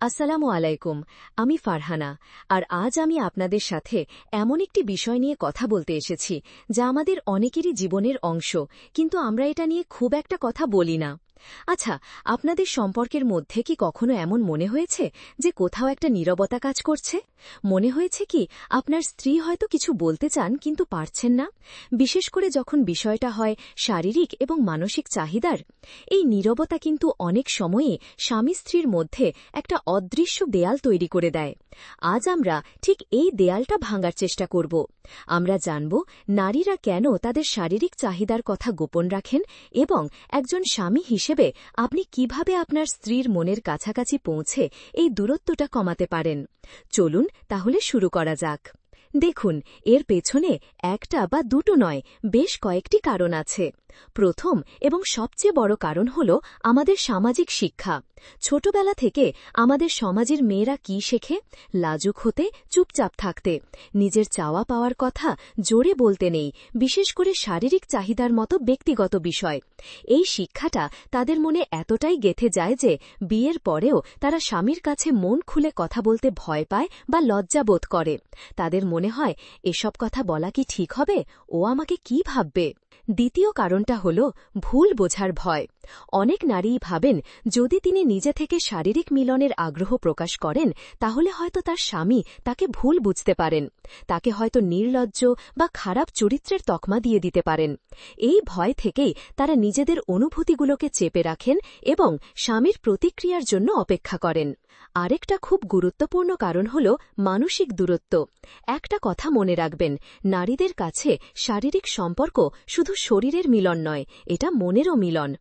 আসসালামু আলাইকুম। আমি ফারহানা, আর আজ আমি আপনাদের সাথে এমন একটি বিষয় নিয়ে কথা বলতে এসেছি যা আমাদের অনেকেরই জীবনের অংশ, কিন্তু আমরা এটা নিয়ে খুব একটা কথা বলি না। আচ্ছা, আপনাদের সম্পর্কের মধ্যে কি কখনো এমন মনে হয়েছে যে কোথাও একটা নীরবতা কাজ করছে? মনে হয়েছে কি আপনার স্ত্রী হয়তো কিছু বলতে চান কিন্তু পারছেন না, বিশেষ করে যখন বিষয়টা হয় শারীরিক এবং মানসিক চাহিদার? এই নীরবতা কিন্তু অনেক সময়ে স্বামী স্ত্রীর মধ্যে একটা অদৃশ্য দেয়াল তৈরি করে দেয়। আজ আমরা ঠিক এই দেয়ালটা ভাঙার চেষ্টা করব। আমরা জানব নারীরা কেন তাদের শারীরিক চাহিদার কথা গোপন রাখেন এবং একজন স্বামী হিসেবে আপনি কিভাবে আপনার স্ত্রীর মনের কাছাকাছি পৌঁছে এই দূরত্বটা কমাতে পারেন। চলুন তাহলে শুরু করা যাক। দেখুন, এর পেছনে একটা বা দুটো নয়, বেশ কয়েকটি কারণ আছে। প্রথম এবং সবচেয়ে বড় কারণ হল আমাদের সামাজিক শিক্ষা। ছোটবেলা থেকে আমাদের সমাজের মেয়েরা কি শেখে? লাজুক হতে, চুপচাপ থাকতে, নিজের চাওয়া পাওয়ার কথা জোরে বলতে নেই, বিশেষ করে শারীরিক চাহিদার মতো ব্যক্তিগত বিষয়। এই শিক্ষাটা তাদের মনে এতটাই গেঁথে যায় যে বিয়ের পরেও তারা স্বামীর কাছে মন খুলে কথা বলতে ভয় পায় বা লজ্জা বোধ করে। তাদের মনে হয়, এসব কথা বলা কি ঠিক হবে? ও আমাকে কি ভাববে? দ্বিতীয় কারণটা হল ভুল বোঝার ভয়। অনেক নারীই ভাবেন যদি তিনি নিজে থেকে শারীরিক মিলনের আগ্রহ প্রকাশ করেন তাহলে হয়তো তার স্বামী তাকে ভুল বুঝতে পারেন, তাকে হয়তো নির্লজ্জ বা খারাপ চরিত্রের তকমা দিয়ে দিতে পারেন। এই ভয় থেকেই তারা নিজেদের অনুভূতিগুলোকে চেপে রাখেন এবং স্বামীর প্রতিক্রিয়ার জন্য অপেক্ষা করেন। আরেকটা খুব গুরুত্বপূর্ণ কারণ হল মানসিক দূরত্ব। একটা কথা মনে রাখবেন, নারীদের কাছে শারীরিক সম্পর্ক শুধু শরীরের মিলন নয়, এটা মনেরও মিলন।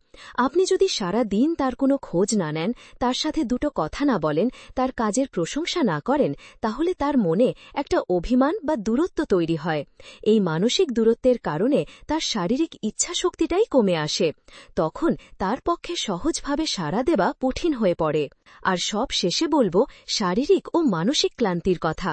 আপনি যদি সারা দিন তার কোনো খোঁজ না নেন, তার সাথে দুটো কথা না বলেন, তার কাজের প্রশংসা না করেন, তাহলে তার মনে একটা অভিমান বা দূরত্ব তৈরি হয়। এই মানসিক দূরত্বের কারণে তার শারীরিক ইচ্ছাশক্তিটাই কমে আসে। তখন তার পক্ষে সহজভাবে সাড়া দেওয়া কঠিন হয়ে পড়ে। আর সব শেষে বলব শারীরিক ও মানসিক ক্লান্তির কথা।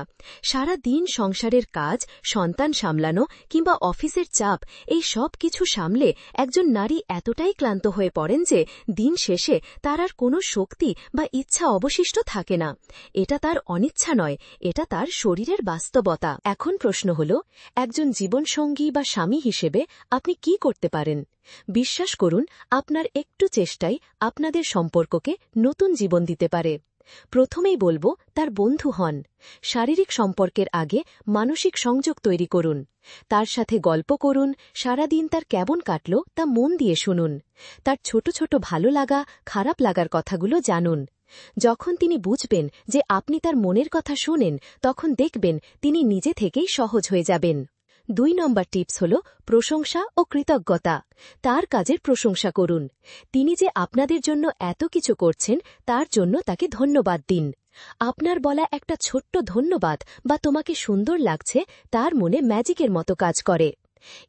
সারা দিন সংসারের কাজ, সন্তান সামলানো কিংবা অফিসের চাপ, এই সব কিছু সামলে একজন নারী এতটাই ক্লান্ত হয়ে পড়েন যে দিন শেষে তার আর কোনো শক্তি বা ইচ্ছা অবশিষ্ট থাকে না। এটা তার অনিচ্ছা নয়, এটা তার শরীরের বাস্তবতা। এখন প্রশ্ন হল, একজন জীবনসঙ্গী বা স্বামী হিসেবে আপনি কি করতে পারেন? বিশ্বাস করুন, আপনার একটু চেষ্টাই আপনাদের সম্পর্ককে নতুন জীবন দিতে পারে। প্রথমেই বলবো, তার বন্ধু হন। শারীরিক সম্পর্কের আগে মানসিক সংযোগ তৈরি করুন। তার সাথে গল্প করুন, সারাদিন তার কেমন কাটল তা মন দিয়ে শুনুন। তার ছোট ছোট ভালো লাগা, খারাপ লাগার কথাগুলো জানুন। যখন তিনি বুঝবেন যে আপনি তার মনের কথা শুনেন, তখন দেখবেন তিনি নিজে থেকেই সহজ হয়ে যাবেন। 2 নম্বর টিপস হল প্রশংসা ও কৃতজ্ঞতা। তার কাজের প্রশংসা করুন। তিনি যে আপনাদের জন্য এত কিছু করছেন, তার জন্য তাকে ধন্যবাদ দিন। আপনার বলা একটা ছোট্ট ধন্যবাদ বা তোমাকে সুন্দর লাগছে তার মনে ম্যাজিকের মতো কাজ করে।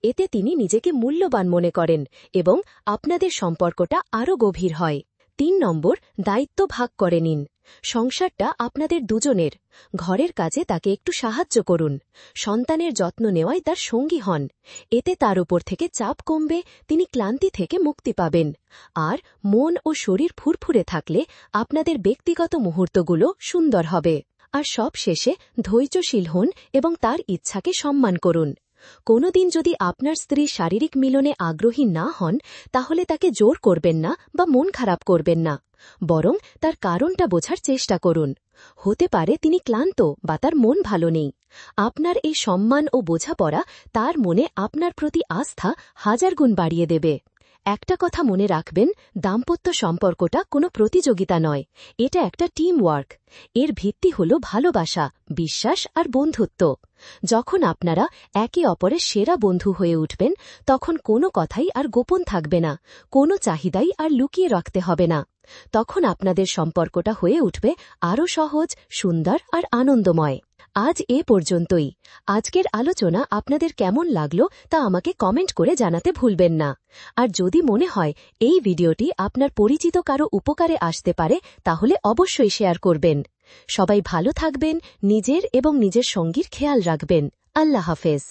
এতে তিনি নিজেকে মূল্যবান মনে করেন এবং আপনাদের সম্পর্কটা আরও গভীর হয়। 3 নম্বর, দায়িত্ব ভাগ করে নিন। সংসারটা আপনাদের দুজনের। ঘরের কাজে তাকে একটু সাহায্য করুন। সন্তানের যত্ন নেওয়াই তার সঙ্গী হন। এতে তার উপর থেকে চাপ কমবে, তিনি ক্লান্তি থেকে মুক্তি পাবেন। আর মন ও শরীর ফুরফুরে থাকলে আপনাদের ব্যক্তিগত মুহূর্তগুলো সুন্দর হবে। আর সব শেষে ধৈর্যশীল হন এবং তার ইচ্ছাকে সম্মান করুন। কোনোদিন যদি আপনার স্ত্রী শারীরিক মিলনে আগ্রহী না হন, তাহলে তাকে জোর করবেন না বা মন খারাপ করবেন না, বরং তার কারণটা বোঝার চেষ্টা করুন। হতে পারে তিনি ক্লান্ত বা তার মন ভালো নেই। আপনার এই সম্মান ও বোঝাপড়া তার মনে আপনার প্রতি আস্থা 1000 গুণ বাড়িয়ে দেবে। একটা কথা মনে রাখবেন, দাম্পত্য সম্পর্কটা কোনো প্রতিযোগিতা নয়, এটা একটা টিম ওয়ার্ক। এর ভিত্তি হল ভালোবাসা, বিশ্বাস আর বন্ধুত্ব। যখন আপনারা একে অপরের সেরা বন্ধু হয়ে উঠবেন, তখন কোনো কথাই আর গোপন থাকবে না, কোনো চাহিদাই আর লুকিয়ে রাখতে হবে না। তখন আপনাদের সম্পর্কটা হয়ে উঠবে আরও সহজ, সুন্দর আর আনন্দময়। আজ এ পর্যন্তই। আজকের আলোচনা আপনাদের কেমন লাগলো তা আমাকে কমেন্ট করে জানাতে ভুলবেন না। আর যদি মনে হয় এই ভিডিওটি আপনার পরিচিত কারো উপকারে আসতে পারে, তাহলে অবশ্যই শেয়ার করবেন। সবাই ভালো থাকবেন, নিজের এবং নিজের সঙ্গীর খেয়াল রাখবেন। আল্লাহ হাফেজ।